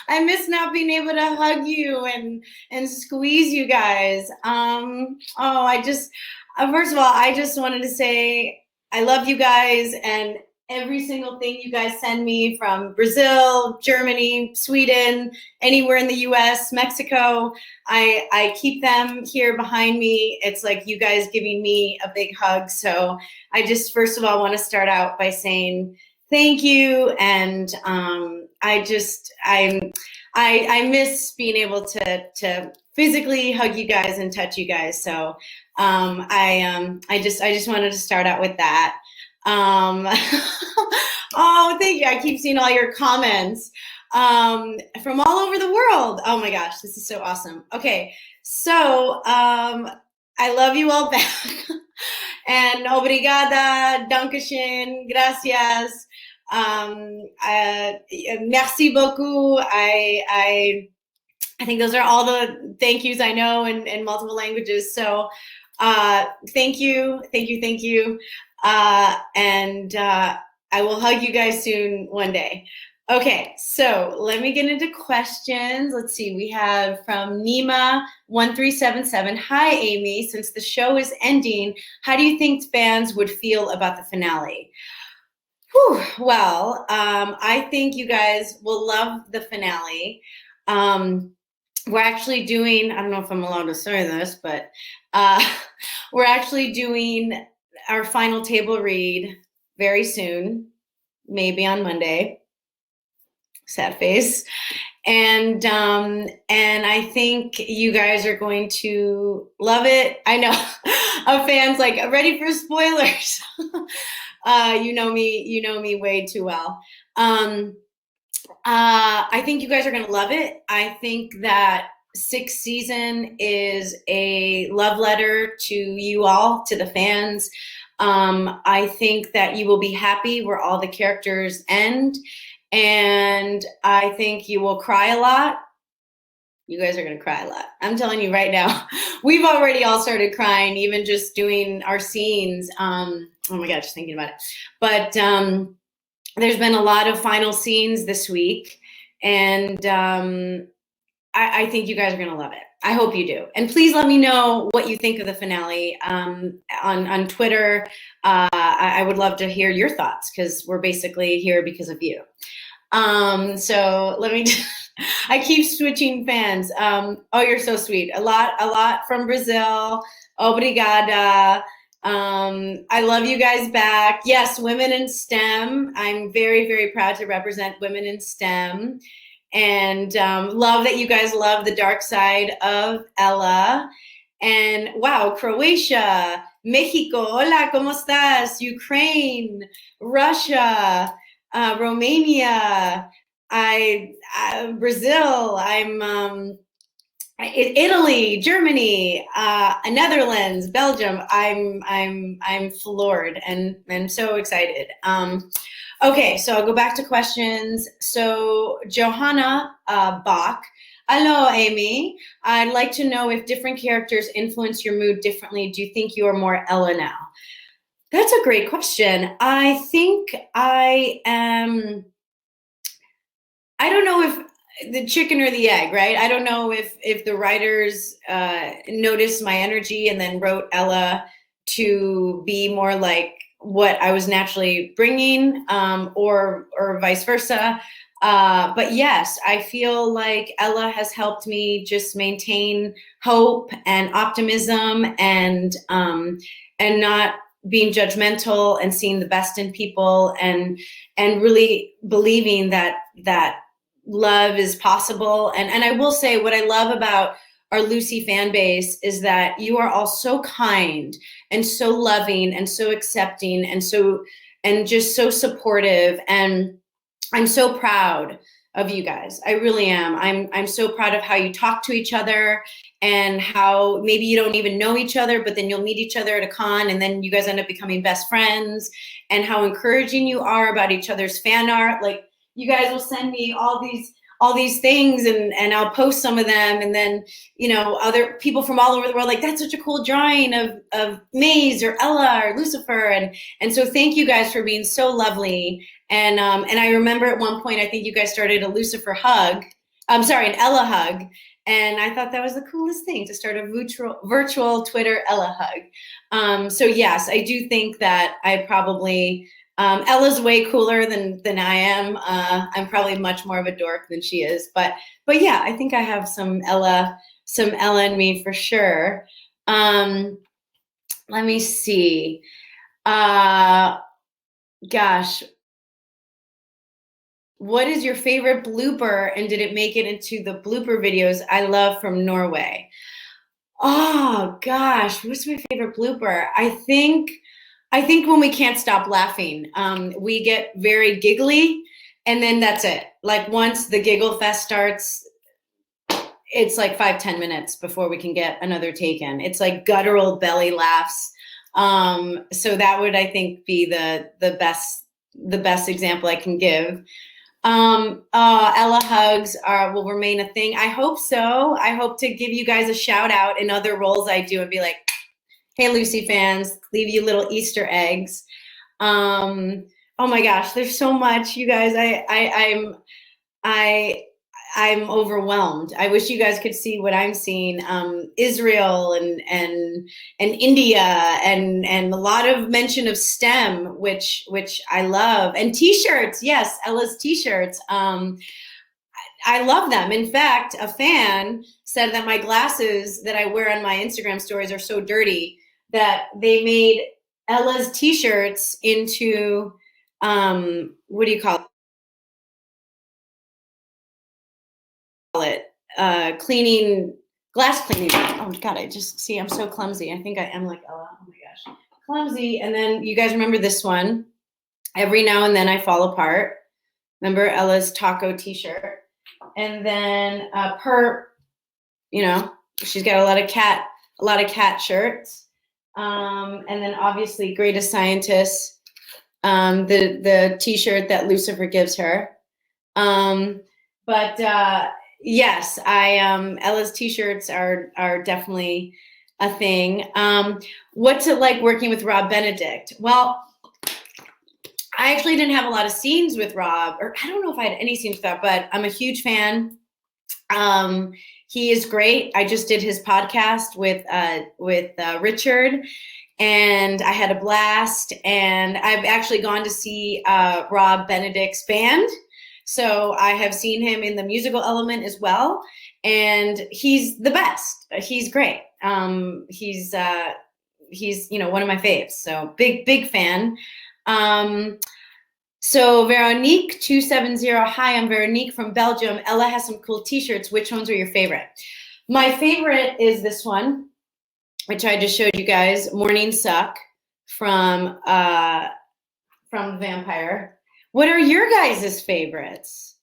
I miss not being able to hug you and squeeze you guys. First of all, I just wanted to say I love you guys and every single thing you guys send me from Brazil, Germany, Sweden, anywhere in the US, Mexico. I keep them here behind me. It's like you guys giving me a big hug. So I just, first of all, want to start out by saying thank you. And I miss being able to physically hug you guys and touch you guys. So I just wanted to start out with that. Oh, thank you. I keep seeing all your comments from all over the world. Oh my gosh, this is so awesome. Okay, so I love you all back. And obrigada, dankeschön, gracias. Merci beaucoup. I think those are all the thank yous I know in multiple languages. So thank you. And I will hug you guys soon one day. Okay, so let me get into questions. Let's see, we have from Nima1377. Hi, Aimee. Since the show is ending, how do you think fans would feel about the finale? Whew, well, I think you guys will love the finale. We're actually doing, I don't know if I'm allowed to say this, but we're actually doing our final table read very soon, maybe on Monday. Sad face. And I think you guys are going to love it. I know a fan's like ready for spoilers. You know me way too well. I think you guys are gonna love it. I think that 6th season is a love letter to you all, to the fans. I think that you will be happy where all the characters end. And I think you will cry a lot. You guys are going to cry a lot. I'm telling you right now. We've already all started crying, even just doing our scenes. Oh my God, just thinking about it. But there's been a lot of final scenes this week. And I think you guys are going to love it. I hope you do. And please let me know what you think of the finale on Twitter. I would love to hear your thoughts because we're basically here because of you. So let me, I keep switching fans. Oh, you're so sweet. A lot from Brazil. Obrigada. I love you guys back. Yes, women in STEM. I'm very, very proud to represent women in STEM. And love that you guys love the dark side of Ella. And wow, Croatia, Mexico, hola, ¿cómo estás? Ukraine, Russia, Romania, Brazil, Italy, Germany, Netherlands, Belgium. I'm floored and so excited. Okay, so I'll go back to questions. So Johanna Bach, hello, Aimee. I'd like to know if different characters influence your mood differently. Do you think you are more Ella now? That's a great question. I think I am, I don't know if the chicken or the egg, right? I don't know if the writers noticed my energy and then wrote Ella to be more like what I was naturally bringing, or vice versa. But yes, I feel like Ella has helped me just maintain hope and optimism and not being judgmental and seeing the best in people and really believing that love is possible. And I will say what I love about our Lucy fan base is that you are all so kind and so loving and so accepting and just so supportive. And I'm so proud of you guys. I really am. I'm so proud of how you talk to each other and how maybe you don't even know each other, but then you'll meet each other at a con and then you guys end up becoming best friends, and how encouraging you are about each other's fan art. Like, you guys will send me all these things and I'll post some of them, and then, you know, other people from all over the world like, that's such a cool drawing of Maze or Ella or Lucifer, and so thank you guys for being so lovely. And I remember at one point I think you guys started a Lucifer hug, I'm sorry, an Ella hug. And I thought that was the coolest thing, to start a virtual Twitter Ella hug. So yes, I do think that I probably, Ella's way cooler than I am. I'm probably much more of a dork than she is, but yeah, I think I have some Ella in me for sure. Let me see. Gosh, what is your favorite blooper, and did it make it into the blooper videos I love from Norway? Oh gosh, what's my favorite blooper? I think when we can't stop laughing, we get very giggly, and then that's it. Like once the giggle fest starts, it's like 5-10 minutes before we can get another take in. It's like guttural belly laughs. So that would, I think, be the best example I can give. Ella hugs will remain a thing. I hope so. I hope to give you guys a shout out in other roles I do and be like, hey, Lucy fans, leave you little Easter eggs. Oh my gosh, there's so much, you guys. I'm overwhelmed. I wish you guys could see what I'm seeing. Israel and India and a lot of mention of STEM, which I love, and t-shirts. Yes, Ella's t-shirts. I love them. In fact, a fan said that my glasses that I wear on my Instagram stories are so dirty that they made Ella's t-shirts into what do you call it? Glass cleaning. Oh God, I just see I'm so clumsy. I think I am like Ella. Oh my gosh, clumsy. And then you guys remember this one? Every now and then I fall apart. Remember Ella's taco t-shirt? And then you know, she's got a lot of cat shirts. And then obviously Greatest Scientist, the t-shirt that Lucifer gives her. Yes, Ella's t-shirts are definitely a thing. What's it like working with Rob Benedict? Well, I actually didn't have a lot of scenes with Rob, or I don't know if I had any scenes with that, but I'm a huge fan. He is great. I just did his podcast with Richard, and I had a blast. And I've actually gone to see Rob Benedict's band. So I have seen him in the musical element as well, and he's the best. He's great. He's one of my faves. So big fan. So Veronique 270, hi, I'm Veronique from Belgium. Ella has some cool t-shirts. Which ones are your favorite? My favorite is this one, which I just showed you guys, Morning Suck from Vampire. What are your guys' favorites?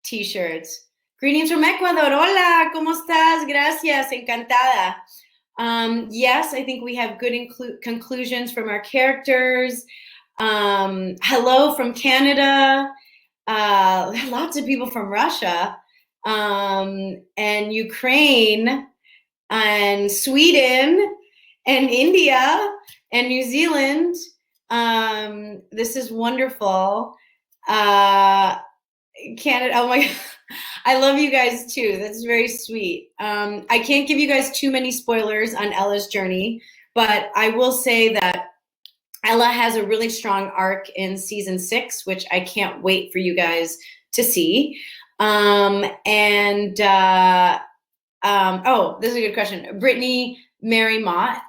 T-shirts. Greetings from Ecuador. Hola, ¿cómo estás? Gracias, encantada. Yes, I think we have good conclusions from our characters. Hello from Canada. Lots of people from Russia, and Ukraine, and Sweden, and India, and New Zealand. This is wonderful. Canada. Oh my God. I love you guys too. That's very sweet. I can't give you guys too many spoilers on Ella's journey, but I will say that Ella has a really strong arc in season 6, which I can't wait for you guys to see. Oh, this is a good question. Brittany Marriott.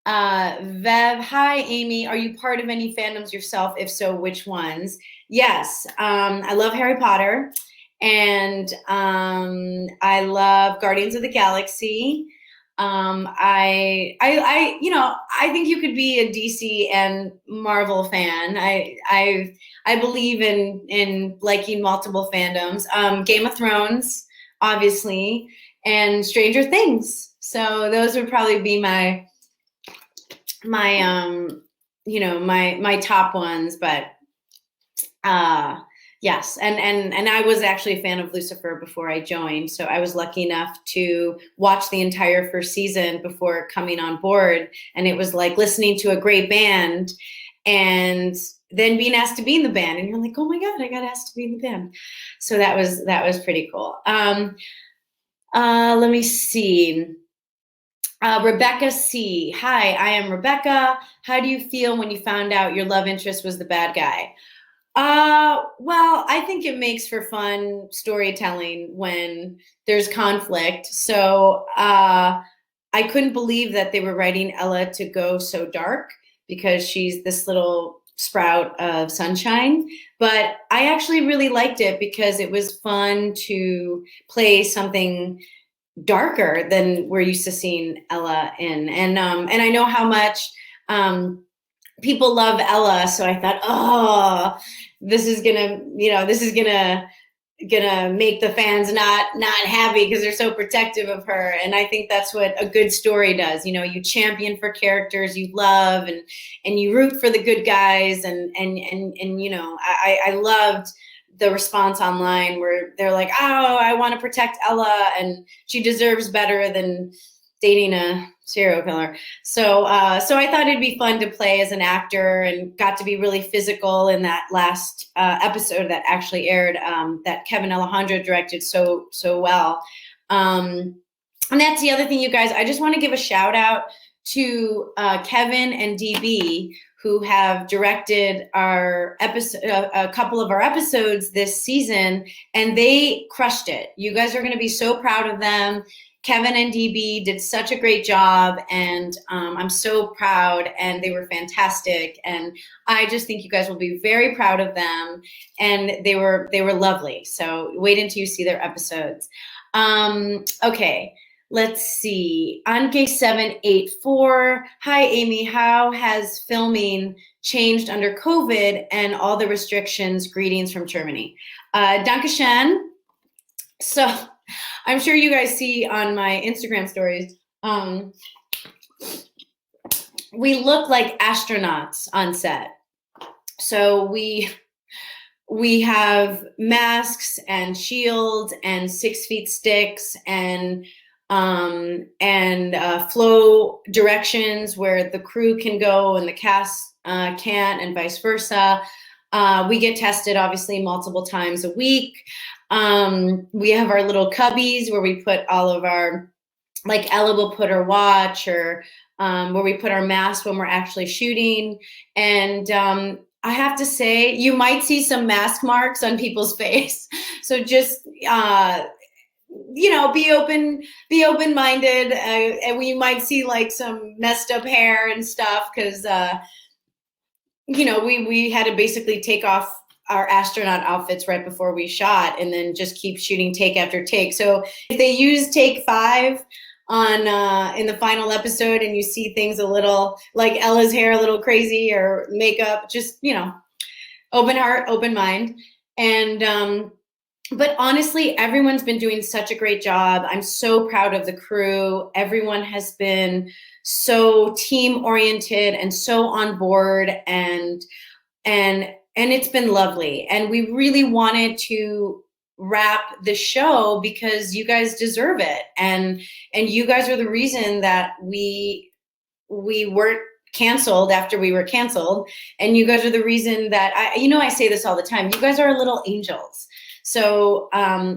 Vev, hi, Aimee. Are you part of any fandoms yourself? If so, which ones? Yes, I love Harry Potter, and I love Guardians of the Galaxy. I think you could be a DC and Marvel fan. I believe in liking multiple fandoms. Game of Thrones, obviously, and Stranger Things. So those would probably be my top ones, but yes, and I was actually a fan of Lucifer before I joined, so I was lucky enough to watch the entire first season before coming on board, and it was like listening to a great band and then being asked to be in the band, and you're like, oh my God, I got asked to be in the band. So that was pretty cool. Let me see. Rebecca C. Hi, I am Rebecca. How do you feel when you found out your love interest was the bad guy? Well, I think it makes for fun storytelling when there's conflict. So I couldn't believe that they were writing Ella to go so dark because she's this little sprout of sunshine. But I actually really liked it because it was fun to play something darker than we're used to seeing Ella in. And I know how much people love Ella, so I thought, oh, this is gonna make the fans not happy because they're so protective of her. And I think that's what a good story does. You champion for characters you love, and you root for the good guys, and I loved the response online where they're like, oh, I want to protect Ella and she deserves better than dating a serial killer. So I thought it'd be fun to play as an actor, and got to be really physical in that last episode that actually aired, that Kevin Alejandro directed so well. And that's the other thing, you guys. I just want to give a shout out to Kevin and DB, who have directed our episode, a couple of our episodes this season, and they crushed it. You guys are going to be so proud of them. Kevin and DB did such a great job, and I'm so proud, and they were fantastic. And I just think you guys will be very proud of them, and they were lovely. So wait until you see their episodes. Okay. Let's see. Anke784. Hi, Aimee. How has filming changed under COVID and all the restrictions? Greetings from Germany. Dankeschön. So I'm sure you guys see on my Instagram stories, we look like astronauts on set. So we have masks and shields and 6 feet sticks and flow directions where the crew can go and the cast can't, and vice versa. We get tested obviously multiple times a week. We have our little cubbies where we put all of our, like Ella will put her watch, or where we put our mask when we're actually shooting. And I have to say, you might see some mask marks on people's face. So just be open-minded, and we might see like some messed up hair and stuff because we had to basically take off our astronaut outfits right before we shot, and then just keep shooting take after take. So if they use take 5 on in the final episode, and you see things a little like Ella's hair a little crazy or makeup, just open heart, open mind. And but honestly, everyone's been doing such a great job. I'm so proud of the crew. Everyone has been so team oriented and so on board, and it's been lovely. And we really wanted to wrap the show because you guys deserve it, and you guys are the reason that we weren't canceled after we were canceled, and you guys are the reason that I say this all the time, you guys are little angels. So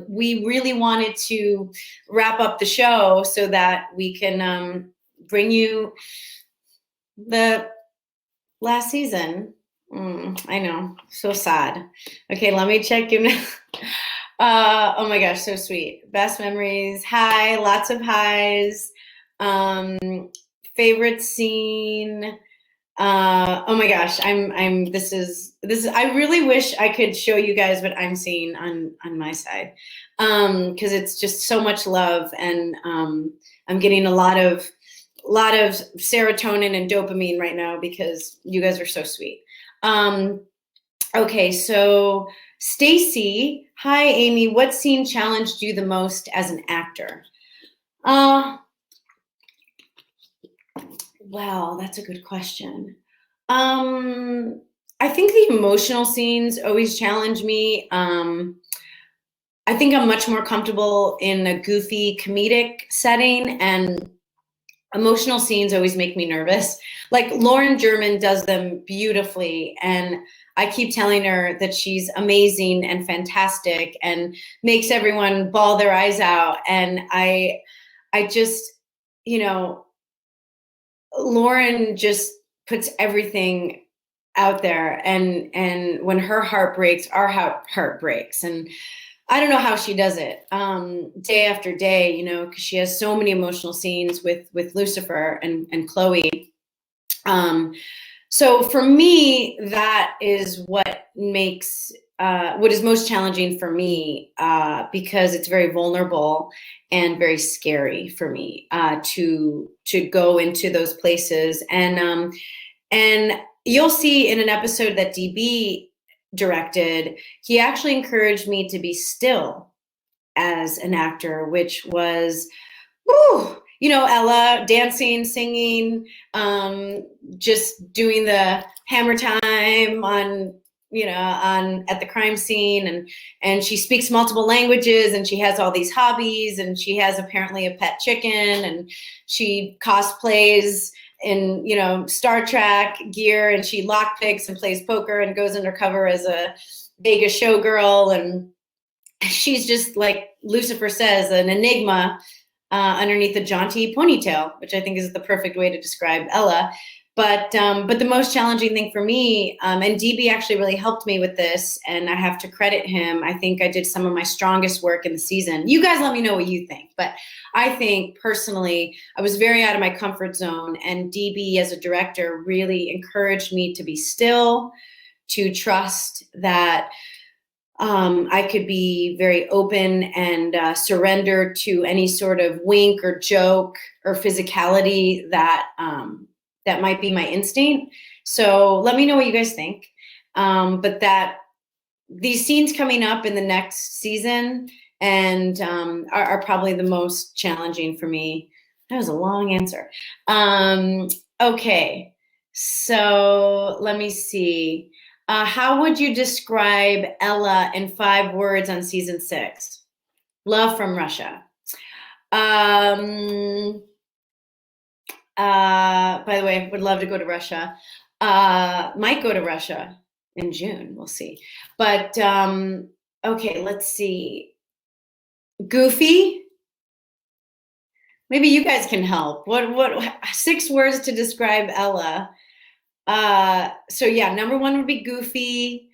we really wanted to wrap up the show so that we can bring you the last season. I know, so sad. Okay, let me check in. Oh my gosh, so sweet. Best memories. Hi, lots of highs. Favorite scene. Oh my gosh, this is I really wish I could show you guys what I'm seeing on my side, because it's just so much love, and I'm getting a lot of serotonin and dopamine right now because you guys are so sweet. Okay, so Stacy, hi Aimee, what scene challenged you the most as an actor? Wow, that's a good question. I think the emotional scenes always challenge me. I think I'm much more comfortable in a goofy comedic setting, and emotional scenes always make me nervous. Like Lauren German does them beautifully, and I keep telling her that she's amazing and fantastic and makes everyone bawl their eyes out. And I just, you know, Lauren just puts everything out there, and when her heart breaks, our heart breaks. And I don't know how she does it, day after day, you know, because she has so many emotional scenes with Lucifer and Chloe. So for me, that is what makes what is most challenging for me, because it's very vulnerable and very scary for me, to go into those places. And you'll see in an episode that DB directed, he actually encouraged me to be still as an actor, which was, woo, you know, Ella dancing, singing, just doing the hammer time on, you know, on at the crime scene, and she speaks multiple languages, and she has all these hobbies, and she has apparently a pet chicken, and she cosplays in, you know, Star Trek gear, and she lockpicks and plays poker and goes undercover as a Vegas showgirl, and she's just, like Lucifer says, an enigma underneath a jaunty ponytail, which I think is the perfect way to describe Ella. But the most challenging thing for me, and DB actually really helped me with this, and I have to credit him. I think I did some of my strongest work in the season. You guys let me know what you think, but I think personally, I was very out of my comfort zone, and DB as a director really encouraged me to be still, to trust that I could be very open and surrender to any sort of wink or joke or physicality that that might be my instinct. So let me know what you guys think. But that these scenes coming up in the next season and are probably the most challenging for me. That was a long answer. Okay, so let me see. How would you describe Ella in 5 words on season 6? Love from Russia. By the way, would love to go to Russia. Might go to Russia in June. We'll see. But okay, let's see. Goofy. Maybe you guys can help. What 6 words to describe Ella? So yeah, number 1 would be goofy,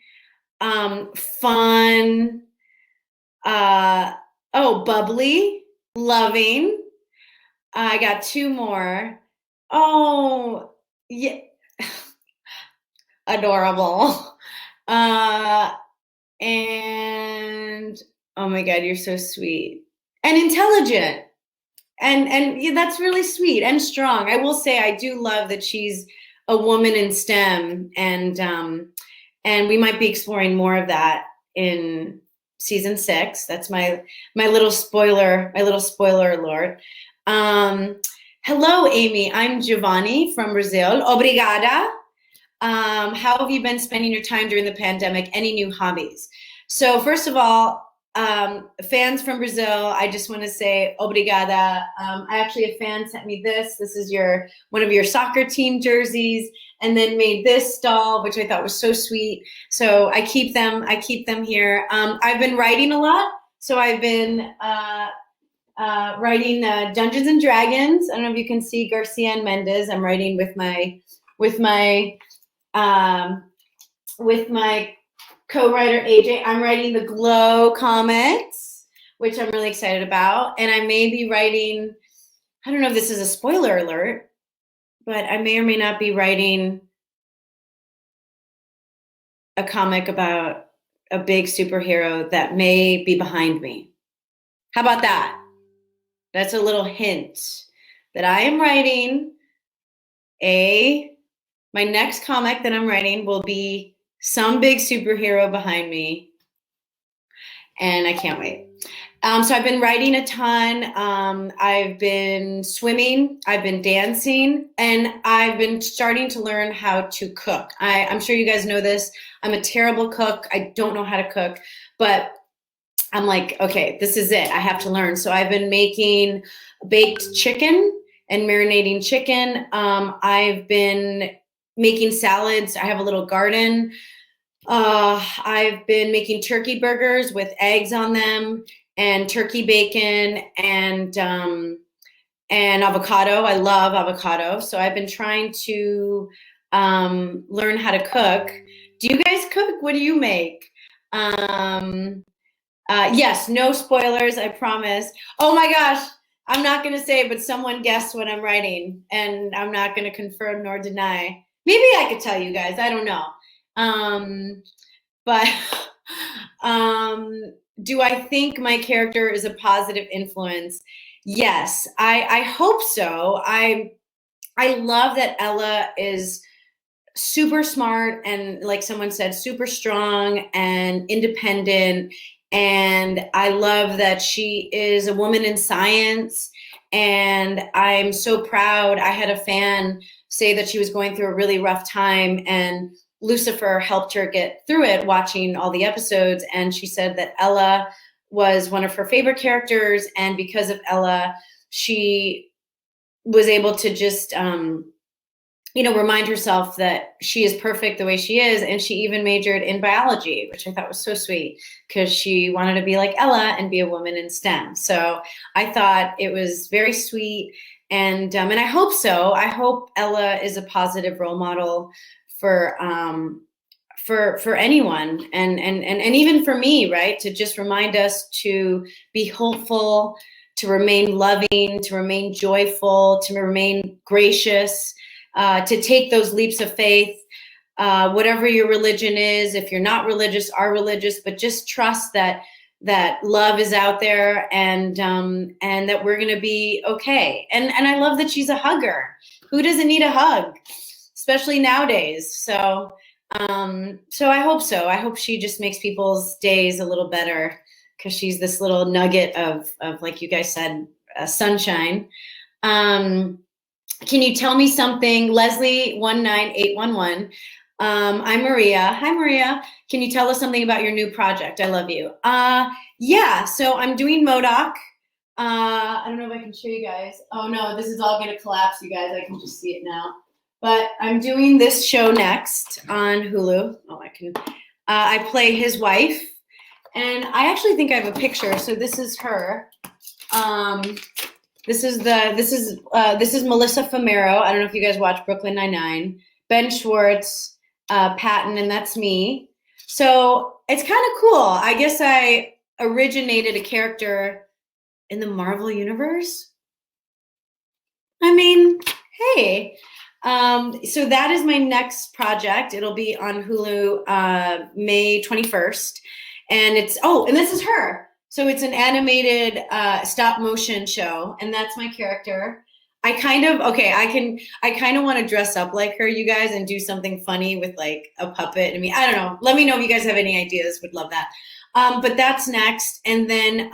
fun, bubbly, loving. I got 2 more. Oh, yeah, adorable. And oh my God, you're so sweet and intelligent. And yeah, that's really sweet and strong. I will say I do love that she's a woman in STEM, and we might be exploring more of that in season 6. That's my little spoiler alert. Hello, Aimee. I'm Giovanni from Brazil. Obrigada. How have you been spending your time during the pandemic? Any new hobbies? So first of all, fans from Brazil, I just want to say obrigada. Actually, a fan sent me this. This is one of your soccer team jerseys, and then made this doll, which I thought was so sweet. So I keep them here. I've been writing a lot. So I've been writing Dungeons and Dragons. I don't know if you can see Garcia and Mendez. I'm writing with my co-writer AJ. I'm writing the Glow comics, which I'm really excited about. And I may be writing, I don't know if this is a spoiler alert, but I may or may not be writing a comic about a big superhero that may be behind me. How about that? That's a little hint that I am writing my next comic that I'm writing will be some big superhero behind me, and I can't wait. So I've been writing a ton. I've been swimming, I've been dancing, and I've been starting to learn how to cook. I'm sure you guys know this. I'm a terrible cook. I don't know how to cook, but I'm like, okay, this is it. I have to learn. So I've been making baked chicken and marinating chicken. I've been making salads. I have a little garden. I've been making turkey burgers with eggs on them and turkey bacon and avocado. I love avocado. So I've been trying to learn how to cook. Do you guys cook? What do you make? Yes, no spoilers, I promise. Oh my gosh, I'm not going to say, but someone guessed what I'm writing, and I'm not going to confirm nor deny. Maybe I could tell you guys, I don't know. But do I think my character is a positive influence? Yes, I hope so. I love that Ella is super smart and, like someone said, super strong and independent. And I love that she is a woman in science. And I'm so proud. I had a fan say that she was going through a really rough time, and Lucifer helped her get through it watching all the episodes. And she said that Ella was one of her favorite characters. And because of Ella, she was able to just, remind herself that she is perfect the way she is. And she even majored in biology, which I thought was so sweet, because she wanted to be like Ella and be a woman in STEM. So I thought it was very sweet. And I hope so. I hope Ella is a positive role model for anyone, and even for me, right? To just remind us to be hopeful, to remain loving, to remain joyful, to remain gracious, to take those leaps of faith, whatever your religion is. If you're not religious, are religious, but just trust that love is out there, and that we're going to be okay. And I love that she's a hugger. Who doesn't need a hug, especially nowadays? So I hope so. I hope she just makes people's days a little better, because she's this little nugget of, like you guys said, sunshine. Can you tell me something? Leslie 19811. I'm Maria. Hi, Maria. Can you tell us something about your new project? I love you. Yeah, so I'm doing MODOK. I don't know if I can show you guys. Oh no, this is all gonna collapse, you guys. I can just see it now. But I'm doing this show next on Hulu. Oh, I can. I play his wife, and I actually think I have a picture. So this is her. This is Melissa Fumero. I don't know if you guys watch Brooklyn Nine-Nine. Ben Schwartz, Patton, and that's me. So it's kind of cool. I guess I originated a character in the Marvel universe. I mean, hey. So that is my next project. It'll be on Hulu May 21st. And and this is her. So it's an animated stop motion show, and that's my character. I kind of want to dress up like her, you guys, and do something funny with like a puppet. I mean, I don't know. Let me know if you guys have any ideas. Would love that. But that's next. And then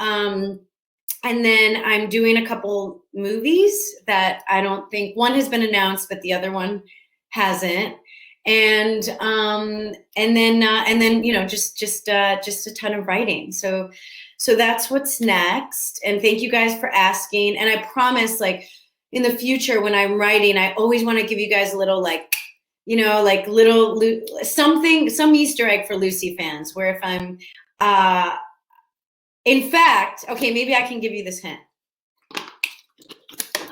I'm doing a couple movies that I don't think, one has been announced, but the other one hasn't. And then just a ton of writing. So that's what's next. And thank you guys for asking. And I promise, like, in the future when I'm writing, I always want to give you guys a little, like, some Easter egg for Lucy fans, where if I'm, in fact, okay, maybe I can give you this hint.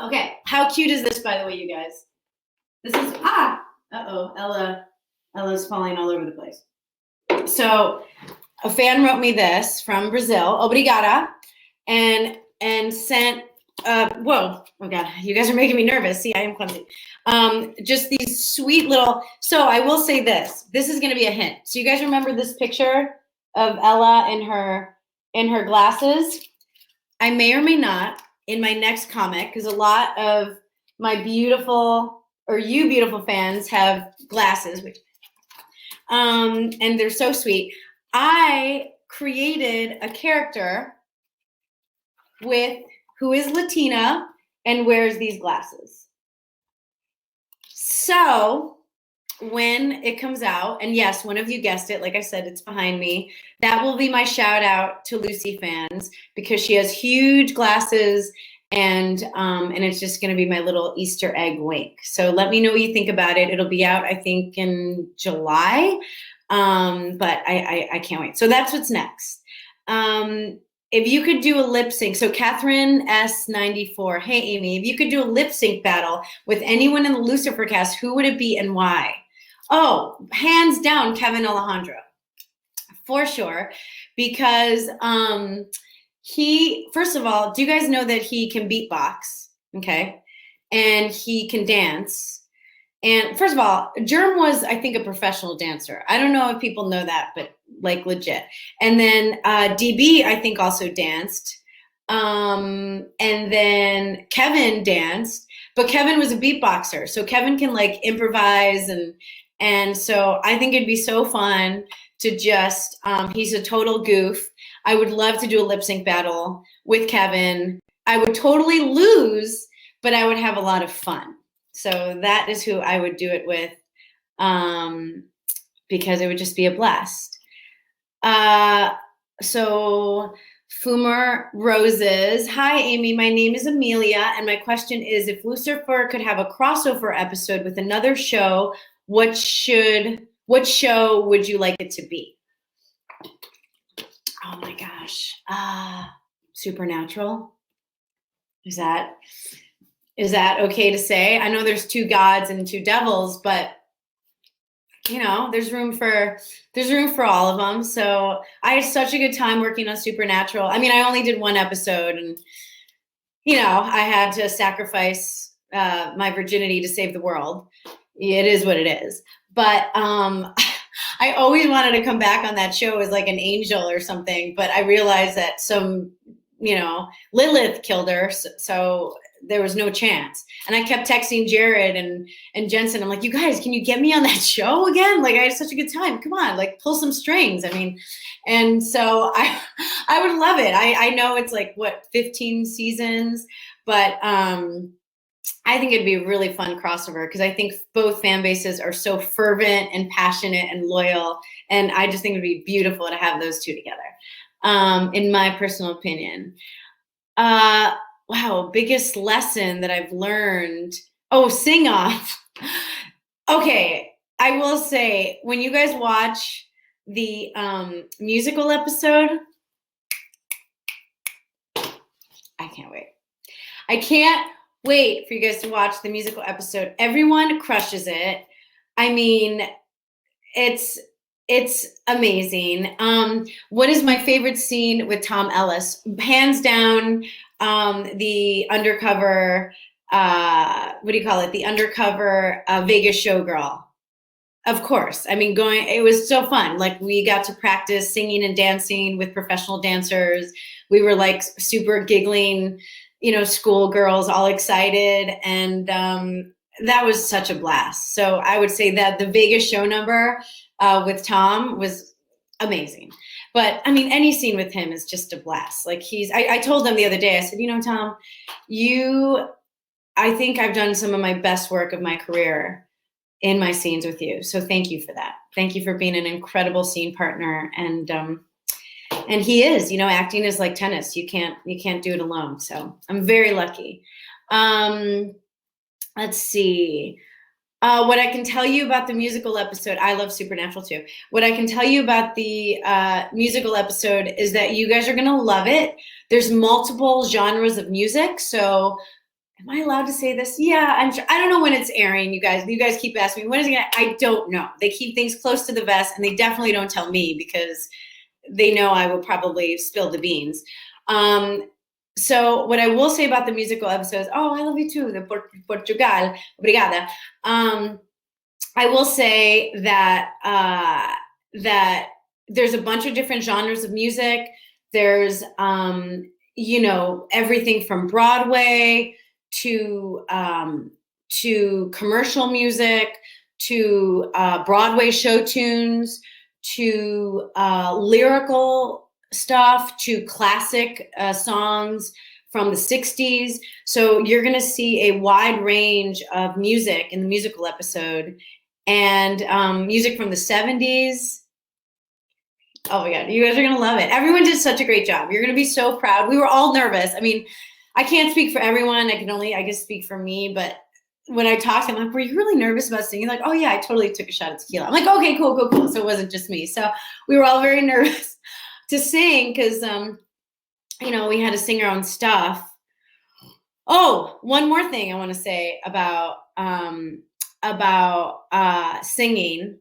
Okay, how cute is this, by the way, you guys? This is, Ella's falling all over the place. So a fan wrote me this from Brazil, obrigada, and sent, whoa, oh God, you guys are making me nervous. See, I am clumsy. Just these sweet little, so I will say this is going to be a hint. So you guys remember this picture of Ella in her glasses? I may or may not, in my next comic, because a lot of my beautiful fans have glasses, which, and they're so sweet. I created a character who is Latina and wears these glasses. So when it comes out, and yes, one of you guessed it, like I said, it's behind me, that will be my shout out to Lucy fans, because she has huge glasses and it's just going to be my little Easter egg wink. So let me know what you think about it. It'll be out, I think, in July, but I can't wait. So that's what's next. If you could do a lip sync, so Catherine S94, hey Aimee, if you could do a lip sync battle with anyone in the Lucifer cast, who would it be and why? Oh, hands down, Kevin Alejandro, for sure, because he, first of all, do you guys know that he can beatbox? Okay, and he can dance. And first of all, Germ was, I think, a professional dancer. I don't know if people know that, but like legit. And then DB, I think, also danced. And then Kevin danced, but Kevin was a beatboxer. So Kevin can like improvise. And so I think it'd be so fun to just, he's a total goof. I would love to do a lip sync battle with Kevin. I would totally lose, but I would have a lot of fun. So that is who I would do it with, because it would just be a blast. So Fumer Roses, hi Aimee, my name is Amelia, and my question is, if Lucifer could have a crossover episode with another show, what show would you like it to be? Oh my gosh, Supernatural. Is that okay to say? I know there's two gods and two devils, but you know, there's room for all of them. So I had such a good time working on Supernatural. I mean, I only did one episode, and you know, I had to sacrifice my virginity to save the world. It is what it is. But I always wanted to come back on that show as like an angel or something. But I realized that some, you know, Lilith killed her, so there was no chance. And I kept texting Jared and Jensen. I'm like, you guys, can you get me on that show again? Like, I had such a good time. Come on, like, pull some strings. I mean, and so I would love it. I know it's like, what, 15 seasons, but I think it'd be a really fun crossover, because I think both fan bases are so fervent and passionate and loyal. And I just think it'd be beautiful to have those two together, in my personal opinion. Wow, biggest lesson that I've learned. Oh, sing off. Okay, I will say, when you guys watch the musical episode, I can't wait. I can't wait for you guys to watch the musical episode. Everyone crushes it. I mean, it's amazing. What is my favorite scene with Tom Ellis? Hands down, the undercover, what do you call it? The undercover Vegas showgirl. Of course. I mean, it was so fun. Like, we got to practice singing and dancing with professional dancers. We were like super giggling, you know, schoolgirls, all excited. And that was such a blast. So I would say that the Vegas show number with Tom was amazing. But I mean, any scene with him is just a blast. Like, I told him the other day, I said, you know, Tom, I think I've done some of my best work of my career in my scenes with you. So thank you for that. Thank you for being an incredible scene partner. And he is, you know, acting is like tennis. You can't do it alone. So I'm very lucky. Let's see. What I can tell you about the musical episode, I love Supernatural too. What I can tell you about the musical episode is that you guys are going to love it. There's multiple genres of music. So am I allowed to say this? Yeah, I'm sure. I don't know when it's airing, you guys. You guys keep asking me, when is it going to? I don't know. They keep things close to the vest, and they definitely don't tell me, because they know I will probably spill the beans. So what I will say about the musical episodes, oh, I love you too, the Portugal, obrigada. I will say that that there's a bunch of different genres of music. There's, you know, everything from Broadway to commercial music, to Broadway show tunes, to lyrical stuff, to classic songs from the 60s. So you're going to see a wide range of music in the musical episode, and music from the 70s. Oh my God, you guys are going to love it. Everyone did such a great job. You're going to be so proud. We were all nervous. I mean, I can't speak for everyone. I guess speak for me, but when I talked to him, I'm like, were you really nervous about singing? Like, oh yeah, I totally took a shot at tequila. I'm like, okay, cool. So it wasn't just me. So we were all very nervous to sing because, we had to sing our own stuff. Oh, one more thing I want to say about singing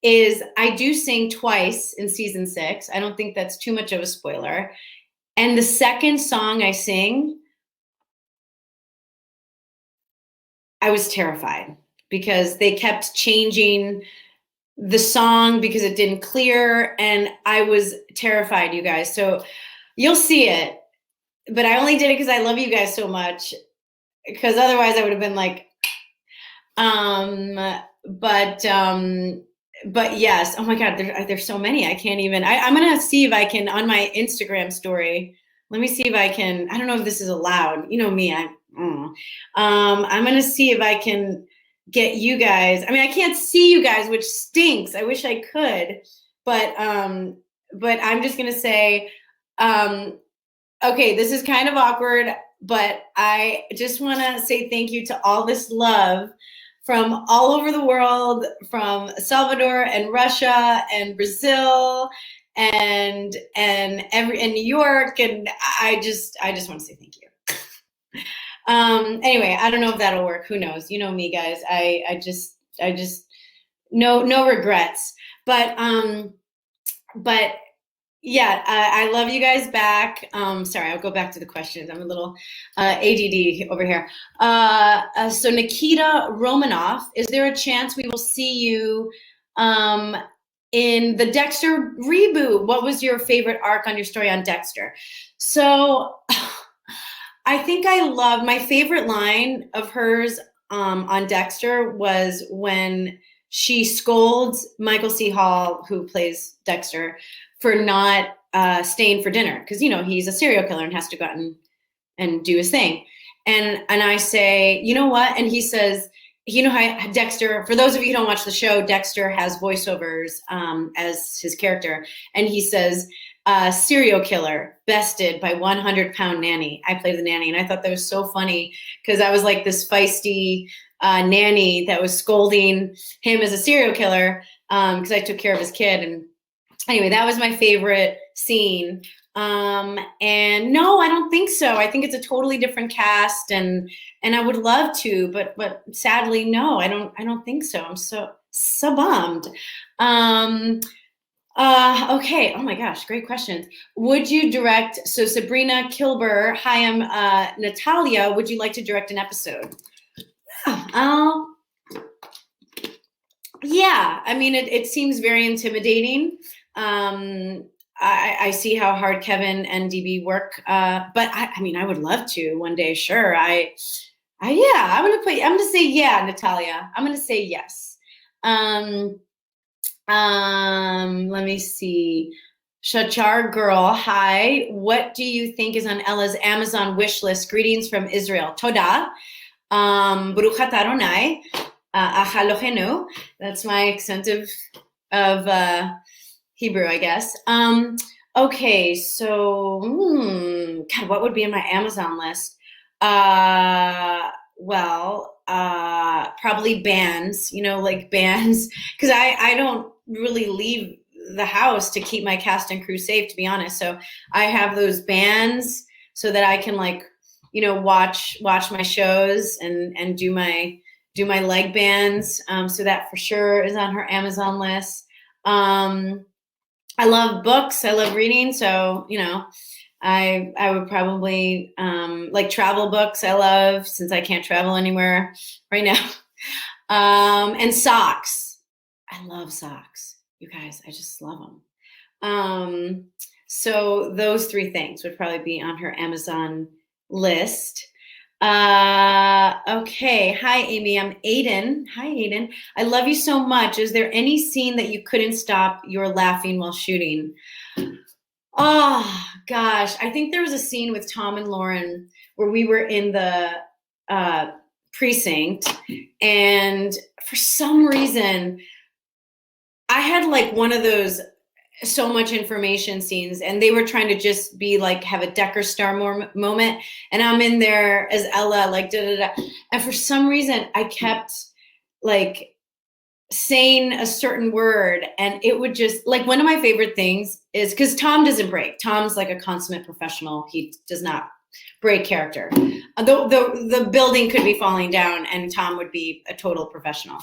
is I do sing twice in season 6. I don't think that's too much of a spoiler. And the second song I sing, I was terrified because they kept changing the song because it didn't clear, and I was terrified, you guys. So you'll see it, but I only did it because I love you guys so much, because otherwise I would have been like, but yes. Oh my God, there's so many. I can't even, I'm going to see if I can, on my Instagram story, let me see if I can, I don't know if this is allowed. You know me, I'm going to see if I can get you guys. I mean, I can't see you guys, which stinks. I wish I could, but I'm just going to say, okay, this is kind of awkward, but I just want to say thank you to all this love from all over the world, from Salvador and Russia and Brazil and New York, and I just want to say thank you. Anyway, I don't know if that'll work. Who knows? You know me, guys. I just no regrets. But yeah, I love you guys back. Sorry, I'll go back to the questions. I'm a little ADD over here. So Nikita Romanoff, is there a chance we will see you in the Dexter reboot? What was your favorite arc on your story on Dexter? So I think I love, my favorite line of hers on Dexter was when she scolds Michael C. Hall, who plays Dexter, for not staying for dinner, because he's a serial killer and has to go out and do his thing. And I say, you know what? And he says, how Dexter, for those of you who don't watch the show, Dexter has voiceovers as his character, and he says, serial killer bested by 100-pound nanny. I played the nanny, and I thought that was so funny because I was like this feisty nanny that was scolding him as a serial killer because I took care of his kid. And anyway, that was my favorite scene. And no, I don't think so. I think it's a totally different cast, and I would love to, but sadly, no, I don't think so. I'm so bummed. Okay. Oh my gosh, great questions. Would you direct? So Sabrina Kilber, hi, I'm Natalia. Would you like to direct an episode? Yeah. I mean, it seems very intimidating. I see how hard Kevin and DB work, but I mean, I would love to one day. Sure. Yeah, I'm gonna say yeah, Natalia. I'm gonna say yes. Let me see. Shachar girl, hi. What do you think is on Ella's Amazon wish list? Greetings from Israel. Toda. Baruch atah Adonai. Achalohenu. That's my accent of Hebrew, I guess. Okay, so God, what would be in my Amazon list? Well, probably bands, like bands, because I don't really leave the house to keep my cast and crew safe, to be honest. So I have those bands so that I can watch my shows and do my leg bands. So that for sure is on her Amazon list. I love books. I love reading. So, I would probably like travel books. I love, since I can't travel anywhere right now. And socks. I love socks. You guys, I just love them. So those 3 things would probably be on her Amazon list. Okay. Hi, Aimee. I'm Aiden. Hi, Aiden. I love you so much. Is there any scene that you couldn't stop your laughing while shooting? Oh, gosh. I think there was a scene with Tom and Lauren where we were in the precinct, and for some reason, I had one of those so much information scenes, and they were trying to just be like have a Decker Star moment, and I'm in there as Ella, like da da da, and for some reason I kept like saying a certain word, and it would just like one of my favorite things is because Tom doesn't break. Tom's like a consummate professional. He does not break character. The building could be falling down, and Tom would be a total professional.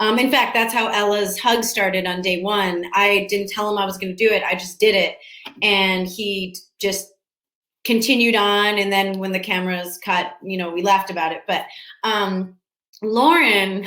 In fact, that's how Ella's hug started on day one. I didn't tell him I was going to do it. I just did it. And he just continued on. And then when the cameras cut, we laughed about it. But Lauren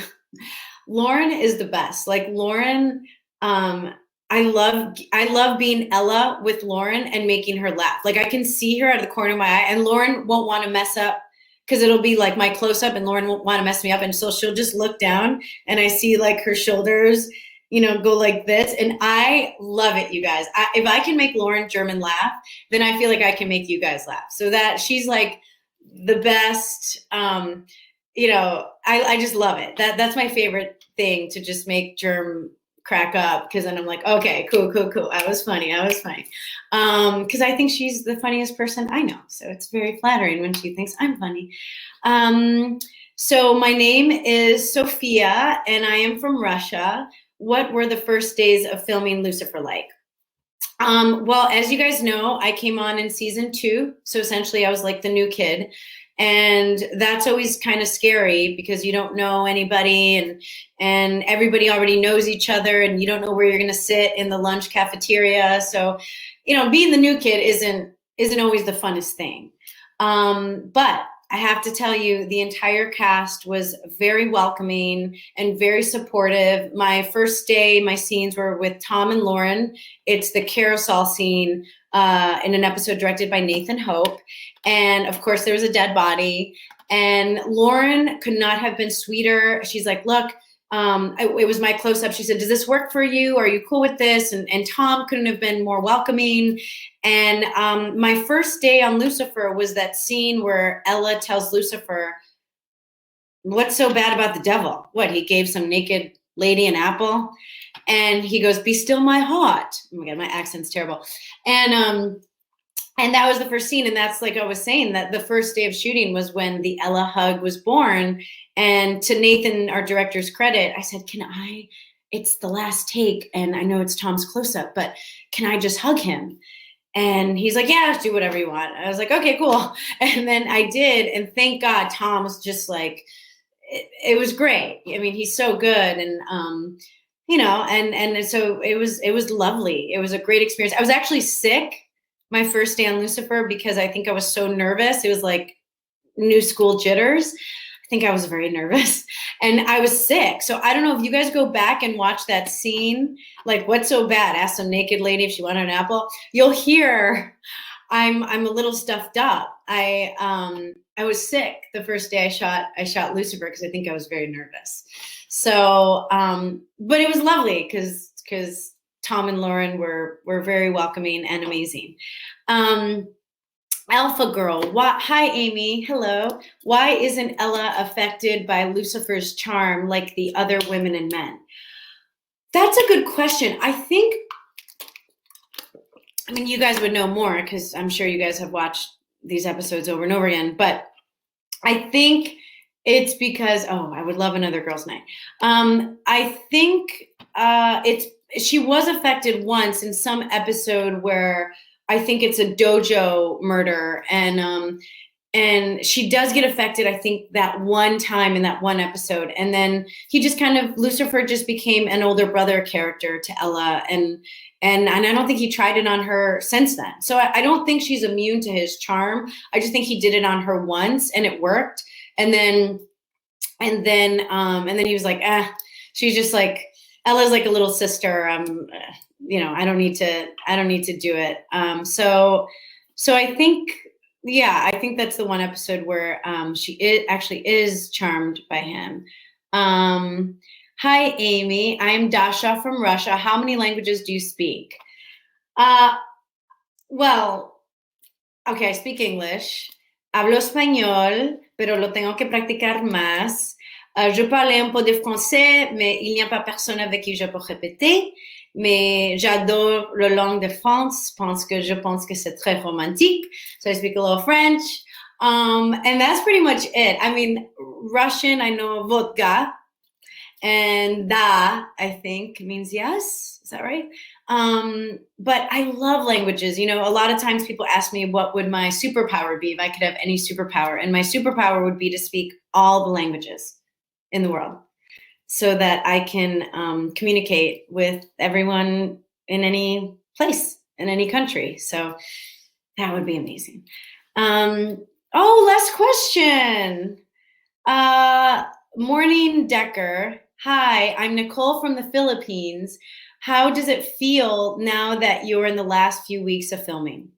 is the best. Like Lauren, I love being Ella with Lauren and making her laugh. Like I can see her out of the corner of my eye, and Lauren won't want to mess up because it'll be like my close up, and Lauren won't want to mess me up. And so she'll just look down, and I see like her shoulders, go like this. And I love it, you guys. If I can make Lauren German laugh, then I feel like I can make you guys laugh. So that she's like the best. I just love it. That's my favorite thing, to just make Germ crack up, because then I'm like, okay, cool. I was funny. Because I think she's the funniest person I know. So it's very flattering when she thinks I'm funny. So my name is Sophia, and I am from Russia. What were the first days of filming Lucifer like? Well, as you guys know, I came on in season 2. So essentially I was like the new kid. And that's always kind of scary because you don't know anybody, and everybody already knows each other, and you don't know where you're going to sit in the lunch cafeteria. So, being the new kid isn't always the funnest thing. But I have to tell you, the entire cast was very welcoming and very supportive. My first day, my scenes were with Tom and Lauren. It's the carousel scene in an episode directed by Nathan Hope. And of course, there was a dead body. And Lauren could not have been sweeter. She's like, look, it was my close-up. She said, does this work for you? Are you cool with this? And Tom couldn't have been more welcoming. And my first day on Lucifer was that scene where Ella tells Lucifer, what's so bad about the devil? What, he gave some naked lady an apple? And he goes, be still my heart. Oh my God, my accent's terrible. And that was the first scene. And that's, like I was saying, that the first day of shooting was when the Ella hug was born. And to Nathan, our director's credit, I said, it's the last take, and I know it's Tom's close-up, but can I just hug him? And he's like, yeah, do whatever you want. I was like, okay, cool. And then I did. And thank God, Tom was just like, it was great. I mean, he's so good. And, and so it was lovely. It was a great experience. I was actually sick my first day on Lucifer because I think I was so nervous. It was like new school jitters. I think I was very nervous, and I was sick. So I don't know if you guys go back and watch that scene, like what's so bad? Ask some naked lady if she wanted an apple. You'll hear I'm a little stuffed up. I was sick the first day I shot Lucifer because I think I was very nervous. So, but it was lovely because Tom and Lauren were very welcoming and amazing. Alpha Girl, hi Aimee, hello. Why isn't Ella affected by Lucifer's charm like the other women and men? That's a good question. I mean, you guys would know more because I'm sure you guys have watched these episodes over and over again, but I think it's because, I would love another girls' night. I think she was affected once in some episode where I think it's a dojo murder, and she does get affected, I think, that one time in that one episode. And then Lucifer just became an older brother character to Ella, and I don't think he tried it on her since then. So I don't think she's immune to his charm. I just think he did it on her once and it worked. And then he was like, she's just like, Ella's like a little sister. I don't need to do it. So I think, I think that's the one episode where she actually is charmed by him. Hi, Aimee. I'm Dasha from Russia. How many languages do you speak? Well, okay, I speak English. Hablo español, pero lo tengo que practicar más. Je parle un peu de français, mais il n'y a pas personne avec qui je peux répéter. mais j'adore la langue de France je pense que c'est très romantique. So I speak a little French. And that's pretty much it. I mean, Russian, I know vodka, and da, I think, means yes. Is that right? But I love languages. You know, a lot of times people ask me what would my superpower be if I could have any superpower. And my superpower would be to speak all the languages in the world so that I can communicate with everyone in any place, in any country. So that would be amazing. Last question. Morning Decker. Hi, I'm Nicole from the Philippines. How does it feel now that you're in the last few weeks of filming?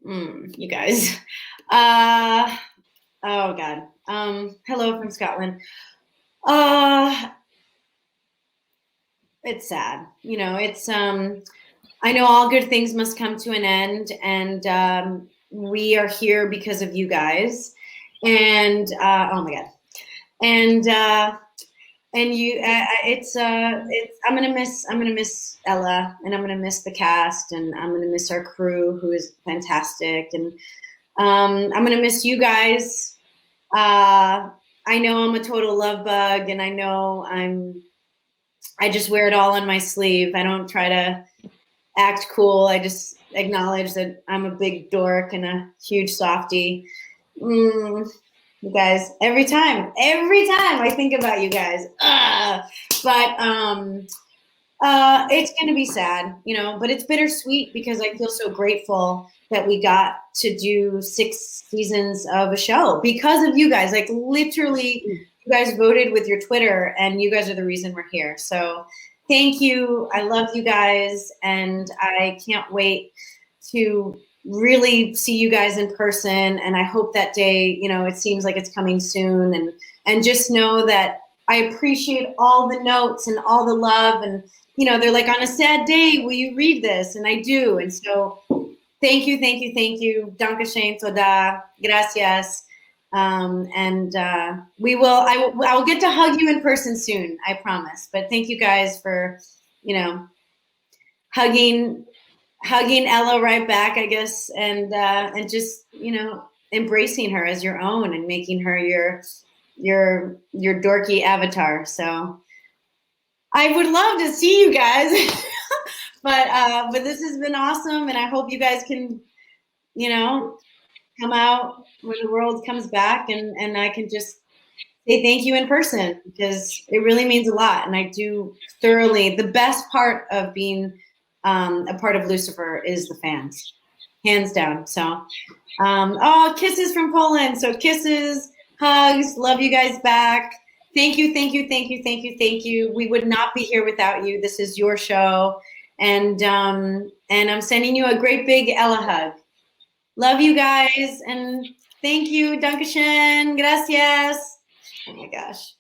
You guys. Oh God. Hello from Scotland. It's sad. You know, it's I know all good things must come to an end, and we are here because of you guys. And oh my God. And you, it's I'm gonna miss Ella, and I'm gonna miss the cast, and I'm gonna miss our crew, who is fantastic, and I'm gonna miss you guys. I know I'm a total love bug, and I know I just wear it all on my sleeve. I don't try to act cool. I just acknowledge that I'm a big dork and a huge softie. You guys, every time I think about you guys, but it's going to be sad, you know, but it's bittersweet because I feel so grateful that we got to do 6 seasons of a show because of you guys. Like literally, you guys voted with your Twitter, and you guys are the reason we're here. So thank you. I love you guys, and I can't wait to really see you guys in person. And I hope that day, you know, it seems like it's coming soon. And just know that I appreciate all the notes and all the love. And, you know, they're like, on a sad day, will you read this? And I do. And so thank you. Dankeschön, toda, gracias. We will, I will get to hug you in person soon, I promise. But thank you guys for, you know, hugging Ella right back, I guess, and just, you know, embracing her as your own and making her your dorky avatar. So I would love to see you guys, but this has been awesome, and I hope you guys can, you know, come out when the world comes back, and I can just say thank you in person, because it really means a lot, and I do thoroughly. The best part of being a part of Lucifer is the fans, hands down. So, oh, kisses from Poland. So kisses, hugs, love you guys back. Thank you. We would not be here without you. This is your show. And I'm sending you a great big Ella hug. Love you guys. And thank you. Dankeschön. Gracias. Oh my gosh.